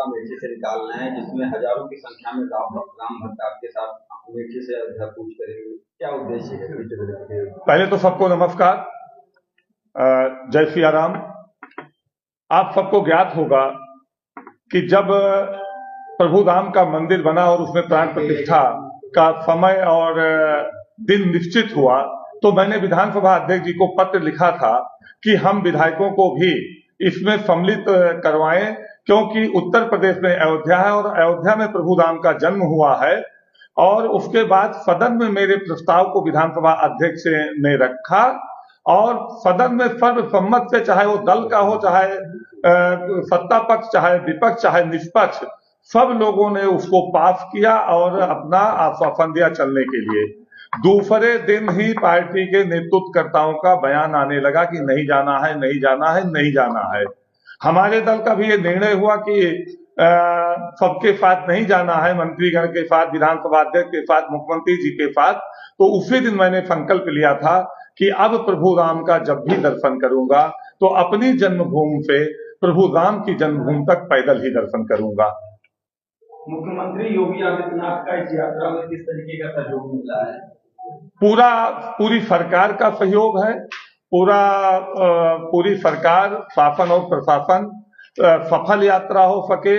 अमेठी से निकालना है, जिसमें हजारों की संख्या में राम भक्त आपके साथ अमेठी से अयोध्या कूच करेंगे, क्या उद्देश्य है? पहले तो सबको नमस्कार, जय सिया राम। आप सबको ज्ञात होगा कि जब प्रभु राम का मंदिर बना और उसमें प्राण प्रतिष्ठा का समय और दिन निश्चित हुआ, तो मैंने विधानसभा अध्यक्ष जी को पत्र लिखा था कि हम विधायकों को भी इसमें सम्मिलित करवाएं, क्योंकि उत्तर प्रदेश में अयोध्या है और अयोध्या में प्रभु राम का जन्म हुआ है। और उसके बाद सदन में मेरे प्रस्ताव को विधानसभा अध्यक्ष ने रखा और सदन में सर्वसम्मत से, चाहे वो दल का हो, चाहे सत्ता पक्ष, चाहे विपक्ष, चाहे निष्पक्ष, सब लोगों ने उसको पास किया और अपना आश्वासन दिया चलने के लिए। दूसरे दिन ही पार्टी के नेतृत्वकर्ताओं का बयान आने लगा कि नहीं जाना है, नहीं जाना है, नहीं जाना है। हमारे दल का भी ये निर्णय हुआ कि सबके साथ नहीं जाना है, मंत्रीगण के साथ, विधानसभा अध्यक्ष के साथ, मुख्यमंत्री जी के साथ। तो उसी दिन मैंने संकल्प लिया था कि अब प्रभु राम का जब भी दर्शन करूंगा तो अपनी जन्मभूमि से प्रभु राम की जन्मभूमि तक पैदल ही दर्शन करूंगा। मुख्यमंत्री योगी आदित्यनाथ का इस यात्रा में किस तरीके का सहयोग मिला है? पूरी सरकार का सहयोग है। पूरी सरकार, शासन और प्रशासन सफल यात्रा हो सके,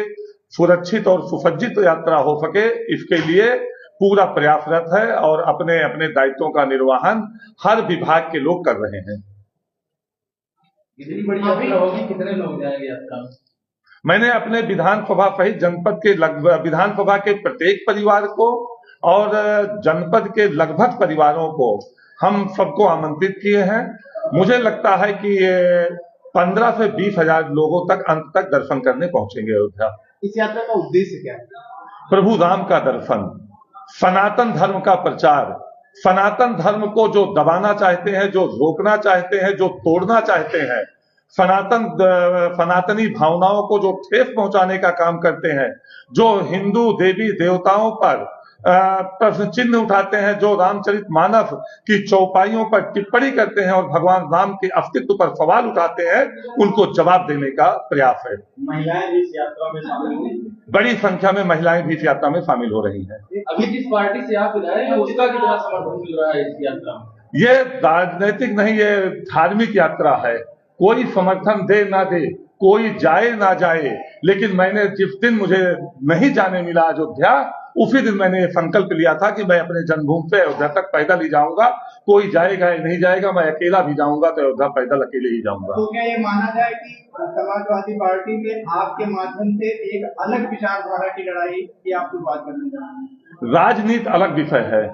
सुरक्षित और सुसज्जित यात्रा हो सके, इसके लिए पूरा प्रयासरत है और अपने अपने दायित्वों का निर्वहन हर विभाग के लोग कर रहे हैं। इतनी बड़ी यात्रा होगी, कितने लोग जाएंगे यात्रा में? मैंने अपने विधानसभा सहित जनपद के लगभग, विधानसभा के प्रत्येक परिवार को और जनपद के लगभग परिवारों को हम सबको आमंत्रित किए हैं। मुझे लगता है कि ये 15 से 20 हजार लोगों तक अंत तक दर्शन करने पहुंचेंगे अयोध्या। इस यात्रा का उद्देश्य क्या है? प्रभु राम का दर्शन, सनातन धर्म का प्रचार, सनातन धर्म को जो दबाना चाहते हैं, जो रोकना चाहते हैं, जो तोड़ना चाहते हैं, सनातनी भावनाओं को जो ठेस पहुंचाने का काम करते हैं, जो हिंदू देवी देवताओं पर प्रश्न चिन्ह उठाते हैं, जो रामचरितमानस की चौपाइयों पर टिप्पणी करते हैं और भगवान राम के अस्तित्व पर सवाल उठाते हैं, उनको जवाब देने का प्रयास है। महिलाएं भी इस यात्रा में शामिल हुई, बड़ी संख्या में महिलाएं भी इस यात्रा में शामिल हो रही हैं। अभी जिस पार्टी से आप विधायक हैं, उसका कितना समर्थन मिल रहा है इस यात्रा में? ये राजनीतिक नहीं, ये धार्मिक यात्रा है। कोई समर्थन दे ना दे, कोई जाए ना जाए, लेकिन मैंने जिस दिन मुझे नहीं जाने मिला अयोध्या, उसी दिन मैंने संकल्प लिया था कि मैं अपने जन्मभूमि से अयोध्या तक पैदल ही जाऊंगा। कोई जाएगा या नहीं जाएगा, मैं अकेला भी जाऊंगा तो अयोध्या पैदल अकेले ही जाऊंगा। तो क्या ये माना जाए कि समाजवादी पार्टी में आपके माध्यम से एक अलग विचारधारा की लड़ाई की आप शुरुआत करने जा रहे हैं? राजनीति अलग विषय है,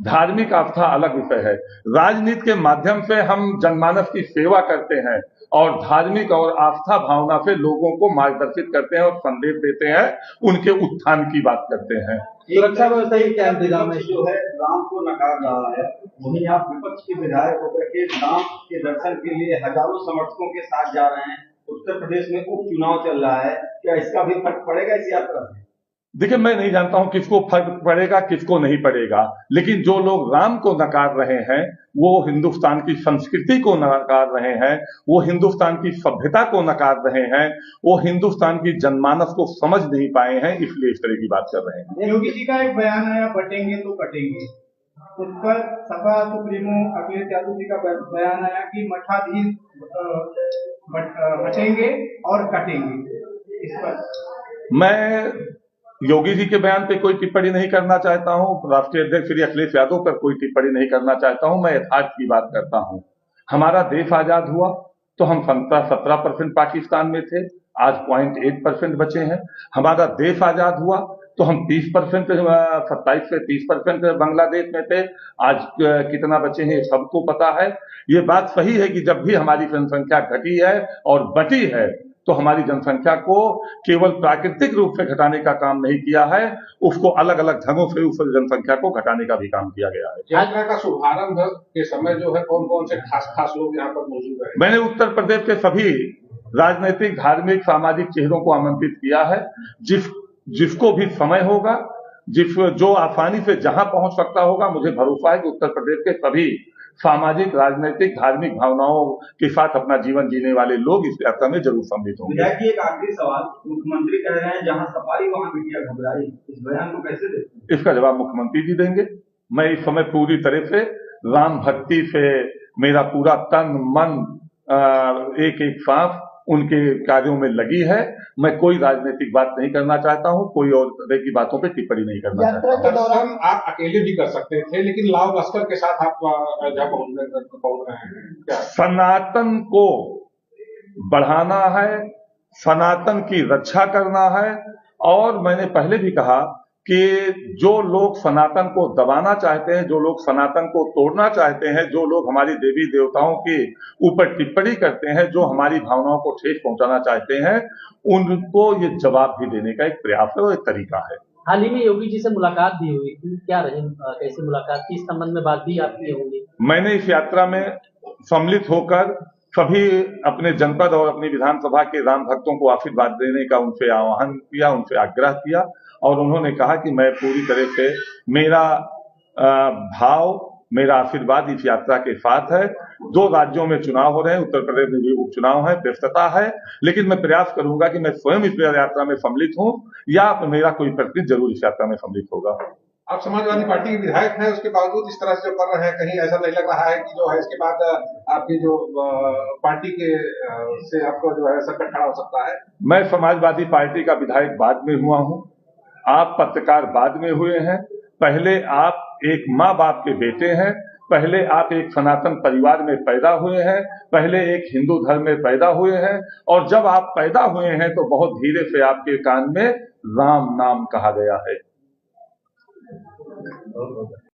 धार्मिक आस्था अलग विषय है। राजनीति के माध्यम से हम जनमानस की सेवा करते हैं और धार्मिक और आस्था भावना से लोगों को मार्गदर्शित करते हैं और संदेश देते हैं, उनके उत्थान की बात करते हैं। सुरक्षा व्यवस्था ही क्या इंतजाम है? जो है राम को नकार रहा है, वहीं आप विपक्ष के विधायक होकर के राम के दर्शन के लिए हजारों समर्थकों के साथ जा रहे हैं। उत्तर प्रदेश में उपचुनाव चल रहा है, क्या इसका भी फर्क पड़ेगा इस यात्रा से? देखिए, मैं नहीं जानता हूं किसको फर्क पड़ेगा, किसको नहीं पड़ेगा, लेकिन जो लोग राम को नकार रहे हैं, वो हिंदुस्तान की संस्कृति को नकार रहे हैं, वो हिंदुस्तान की सभ्यता को नकार रहे हैं, वो हिंदुस्तान की जनमानस को समझ नहीं पाए हैं, इसलिए इस तरह की बात कर रहे हैं। योगी जी का एक बयान आया, बटेंगे तो कटेंगे। उस पर सपा सुप्रीमो अखिलेश यादव जी का बयान आया कि मठाधीश हटेंगे और कटेंगे। इस पर मैं योगी जी के बयान पे कोई टिप्पणी नहीं करना चाहता हूं, राष्ट्रीय अध्यक्ष श्री अखिलेश यादव पर कोई टिप्पणी नहीं करना चाहता हूं। मैं यथार्थ की बात करता हूं। हमारा देश आजाद हुआ तो हम 17% पाकिस्तान में थे, आज 0.8% बचे हैं। हमारा देश आजाद हुआ तो हम 30%, 27 से 30% बांग्लादेश में थे, आज कितना बचे हैं सबको पता है। ये बात सही है कि जब भी हमारी जनसंख्या घटी है और बटी है, तो हमारी जनसंख्या को केवल प्राकृतिक रूप से घटाने का काम नहीं किया है, उसको अलग अलग ढंगों से उस जनसंख्या को घटाने का भी काम किया गया है। यात्रा का शुभारंभ के समय जो है कौन कौन से खास लोग यहाँ पर मौजूद हैं? मैंने उत्तर प्रदेश के सभी राजनीतिक, धार्मिक, सामाजिक चेहरों को आमंत्रित किया है। जिसको भी समय होगा जो आसानी से जहां पहुंच सकता होगा, मुझे भरोसा है कि उत्तर प्रदेश के सभी सामाजिक, राजनीतिक, धार्मिक भावनाओं के साथ अपना जीवन जीने वाले लोग इस यात्रा में जरूर सम्मिलित होंगे। विधायक जी, एक आखिरी सवाल, मुख्यमंत्री कह रहे हैं जहां सफाई वहां मीडिया घबराई, इस बयान को कैसे देखते हैं? इसका जवाब मुख्यमंत्री जी देंगे। मैं इस समय पूरी तरह से राम भक्ति से मेरा पूरा तन मन एक एक सांस उनके कार्यों में लगी है। मैं कोई राजनीतिक बात नहीं करना चाहता हूं, कोई और तरह की बातों पे टिप्पणी नहीं करना चाहता हूं। दर्शन आप अकेले भी कर सकते थे, लेकिन लाव लश्कर के साथ आप अयोध्या पहुंच रहे हैं क्या? सनातन को बढ़ाना है, सनातन की रक्षा करना है, और मैंने पहले भी कहा कि जो लोग सनातन को दबाना चाहते हैं, जो लोग सनातन को तोड़ना चाहते हैं, जो लोग हमारी देवी देवताओं के ऊपर टिप्पणी करते हैं, जो हमारी भावनाओं को ठेस पहुंचाना चाहते हैं, उनको ये जवाब भी देने का एक प्रयास है और एक तरीका है। हाल ही में योगी जी से मुलाकात भी हुई थी, क्या रही कैसी मुलाकात की, इस संबंध में बात भी आप किए होंगे? मैंने इस यात्रा में सम्मिलित होकर सभी अपने जनपद और अपनी विधानसभा के राम भक्तों को आशीर्वाद देने का उनसे आह्वान किया, उनसे आग्रह किया, और उन्होंने कहा कि मैं पूरी तरह से मेरा भाव, मेरा आशीर्वाद इस यात्रा के साथ है। 2 राज्यों में चुनाव हो रहे हैं, उत्तर प्रदेश में भी उपचुनाव है, व्यस्तता है, लेकिन मैं प्रयास करूंगा कि मैं स्वयं इस यात्रा में सम्मिलित हूं या मेरा कोई प्रतिनिधि जरूर इस यात्रा में सम्मिलित होगा। आप समाजवादी पार्टी के विधायक हैं, उसके बावजूद इस तरह से जो कर रहे हैं, कहीं ऐसा नहीं लग रहा है कि जो है इसके बाद आपकी जो पार्टी के से आपको जो है संकट खड़ा हो सकता है? मैं समाजवादी पार्टी का विधायक बाद में हुआ हूं, आप पत्रकार बाद में हुए हैं। पहले आप एक माँ बाप के बेटे हैं, पहले आप एक सनातन परिवार में पैदा हुए हैं, पहले एक हिंदू धर्म में पैदा हुए हैं, और जब आप पैदा हुए हैं तो बहुत धीरे से आपके कान में राम नाम कहा गया है।